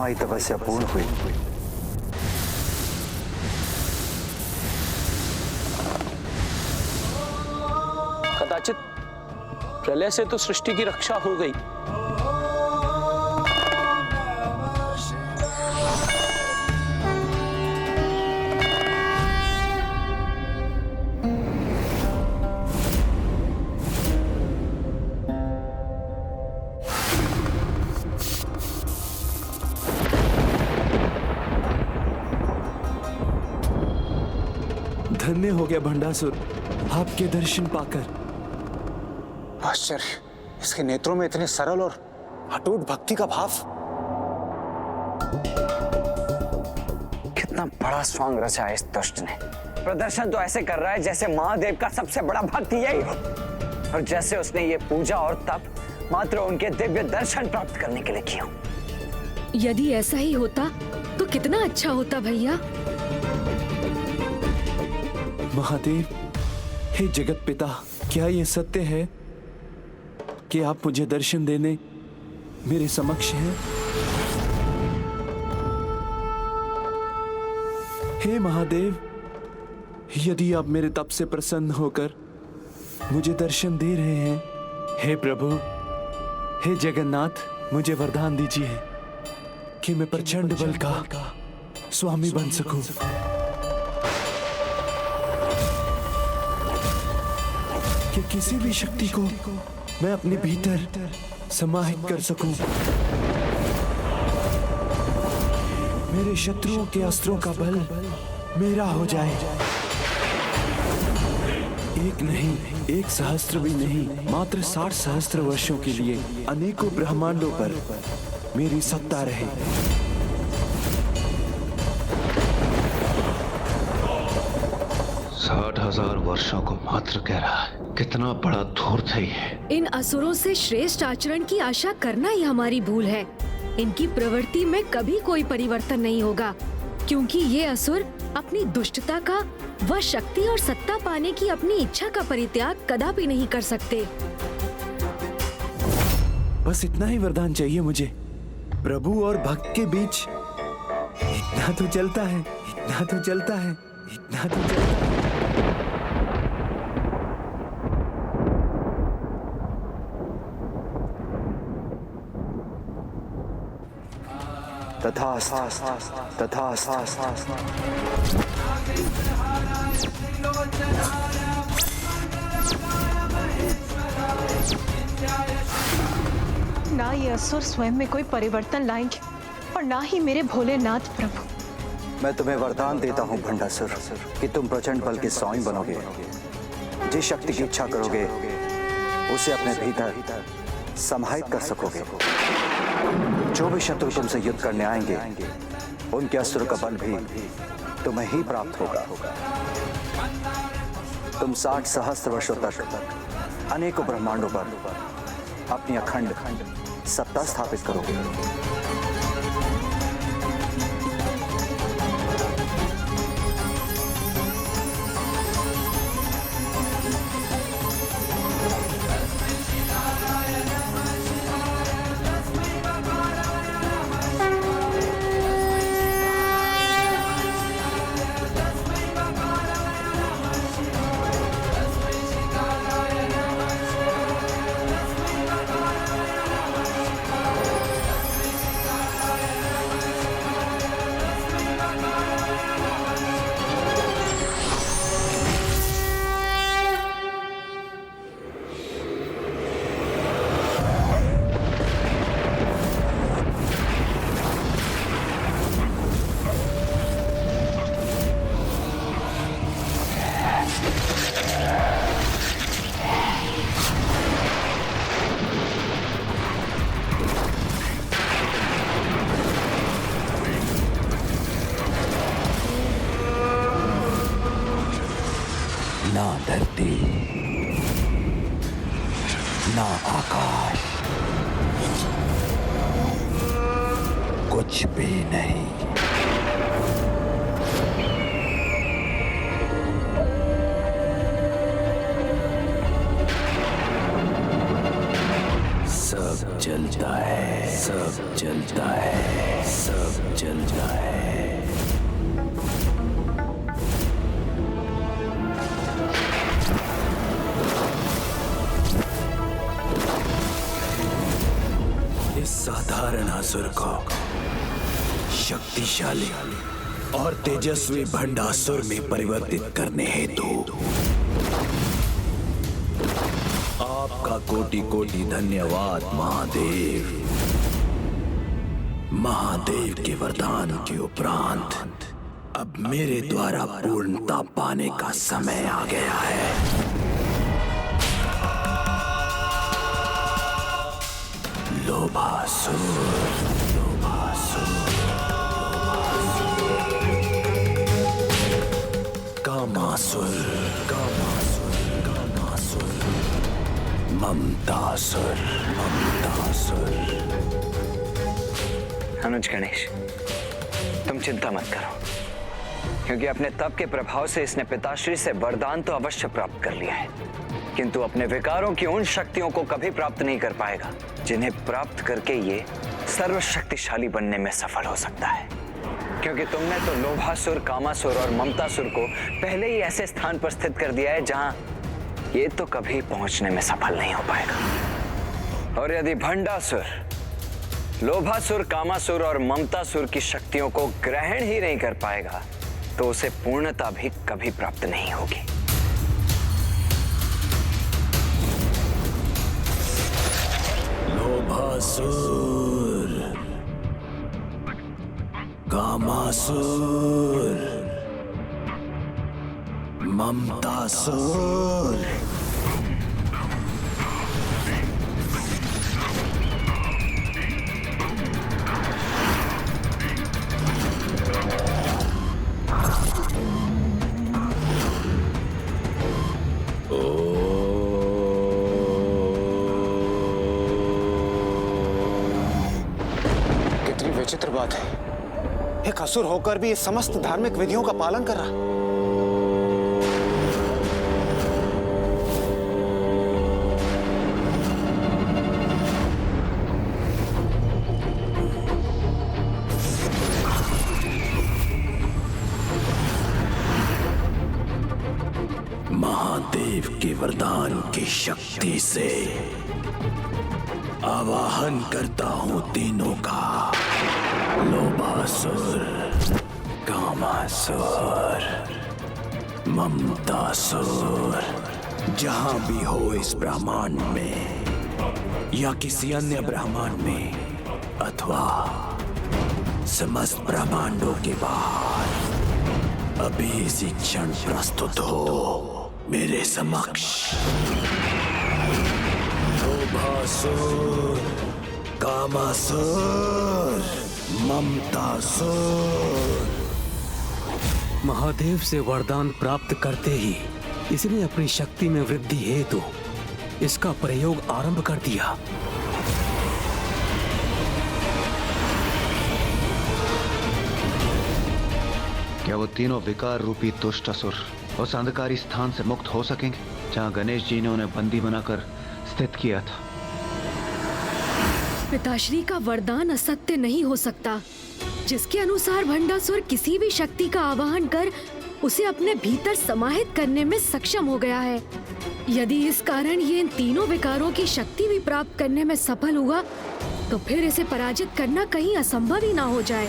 तुम्हारी तपस्या पूर्ण हुई। कदाचित प्रलय से तो सृष्टि की रक्षा हो गई, धन्य हो गया भंडासुर आपके दर्शन पाकर। आश्चर्य, इसके नेत्रों में इतने सरल और अटूट भक्ति का भाव। कितना बड़ा स्वांग रचा है इस दुष्ट ने। प्रदर्शन तो ऐसे कर रहा है जैसे महादेव का सबसे बड़ा भक्त यही हो, और जैसे उसने ये पूजा और तप मात्र उनके दिव्य दर्शन प्राप्त करने के लिए किया। यदि ऐसा ही होता तो कितना अच्छा होता भैया। महादेव, हे जगत पिता, क्या ये सत्य है कि आप मुझे दर्शन देने मेरे समक्ष हैं? हे महादेव, यदि आप मेरे तप से प्रसन्न होकर मुझे दर्शन दे रहे हैं, हे प्रभु, हे जगन्नाथ, मुझे वरदान दीजिए कि मैं प्रचंड बल का स्वामी बन सकूं। कि किसी भी शक्ति को मैं अपने भीतर समाहित कर सकूं। मेरे शत्रुओं के अस्त्रों का बल मेरा हो जाए। एक नहीं, 1 सहस्त्र भी नहीं, मात्र 60 सहस्त्र वर्षों के लिए अनेकों ब्रह्मांडों पर मेरी सत्ता रहे। 60,000 वर्षों को मात्र कह रहा है। कितना बड़ा धूर्त है ये। इन असुरों से श्रेष्ठ आचरण की आशा करना ही हमारी भूल है। इनकी प्रवृत्ति में कभी कोई परिवर्तन नहीं होगा, क्योंकि ये असुर अपनी दुष्टता का व शक्ति और सत्ता पाने की अपनी इच्छा का परित्याग कदापि नहीं कर सकते। बस इतना ही वरदान चाहिए मुझे। प्रभु और भक्त के बीच इतना तो चलता है, इतना तो चलता है, इतना तो चलता है। तथास्तु, तथास्तु। ना ये असुर स्वयं में कोई परिवर्तन लाएंगे और ना ही मेरे भोलेनाथ प्रभु। मैं तुम्हें वरदान देता हूँ भंडासुर कि तुम प्रचंड बल के स्वामी बनोगे। जिस शक्ति की इच्छा करोगे उसे अपने भीतर समाहित कर सकोगे। जो भी शत्रु तुमसे युद्ध करने आएंगे उनके अस्त्रों का बल भी तुम्हें ही प्राप्त होगा। तुम 60 सहस्त्र वर्षों तक अनेकों ब्रह्मांडों पर अपनी अखंड सत्ता स्थापित करोगे। ना धरती ना आकाश, कुछ भी नहीं। सब जलता है, सब जलता है, सब शक्तिशाली और तेजस्वी भंडासुर में परिवर्तित करने हेतु आपका कोटि कोटि धन्यवाद महादेव। महादेव के वरदान के उपरांत अब मेरे द्वारा पूर्णता पाने का समय आ गया है। लोभासुर, कामासुर, ममतासुर। अनुज गणेश, तुम चिंता मत करो, क्योंकि अपने तप के प्रभाव से इसने पिताश्री से वरदान तो अवश्य प्राप्त कर लिया है, किंतु अपने विकारों की उन शक्तियों को कभी प्राप्त नहीं कर पाएगा जिन्हें प्राप्त करके ये सर्वशक्तिशाली बनने में सफल हो सकता है। क्योंकि तुमने तो लोभासुर, कामासुर और ममतासुर को पहले ही ऐसे स्थान पर स्थित कर दिया है जहां ये तो कभी पहुंचने में सफल नहीं हो पाएगा। और यदि भंडासुर लोभासुर, कामासुर और ममतासुर की शक्तियों को ग्रहण ही नहीं कर पाएगा तो उसे पूर्णता भी कभी प्राप्त नहीं होगी। लोभासुर, कामासुर, ममतासुर। कितनी विचित्र बात है, एक असुर होकर भी इस समस्त धार्मिक विधियों का पालन कर रहा। महादेव के वरदान की शक्ति से आवाहन करता हूं तीनों का, लोभासुर, कामासुर, ममतासुर। जहां भी हो इस ब्रह्मांड में या किसी अन्य ब्रह्मांड में अथवा समस्त ब्रह्मांडों के बाहर अभी इसी क्षण प्रस्तुत हो मेरे समक्ष। लोभासुर, कामासुर, ममतासुर। महादेव से वरदान प्राप्त करते ही इसने अपनी शक्ति में वृद्धि हेतु इसका प्रयोग आरंभ कर दिया। क्या वो तीनों विकार रूपी दुष्ट असुर उस अंधकारी स्थान से मुक्त हो सकेंगे जहां गणेश जी ने उन्हें बंदी बनाकर स्थित किया था? पिताश्री का वरदान असत्य नहीं हो सकता, जिसके अनुसार भंडासुर किसी भी शक्ति का आवाहन कर उसे अपने भीतर समाहित करने में सक्षम हो गया है। यदि इस कारण ये इन तीनों विकारों की शक्ति भी प्राप्त करने में सफल हुआ तो फिर इसे पराजित करना कहीं असंभव ही ना हो जाए।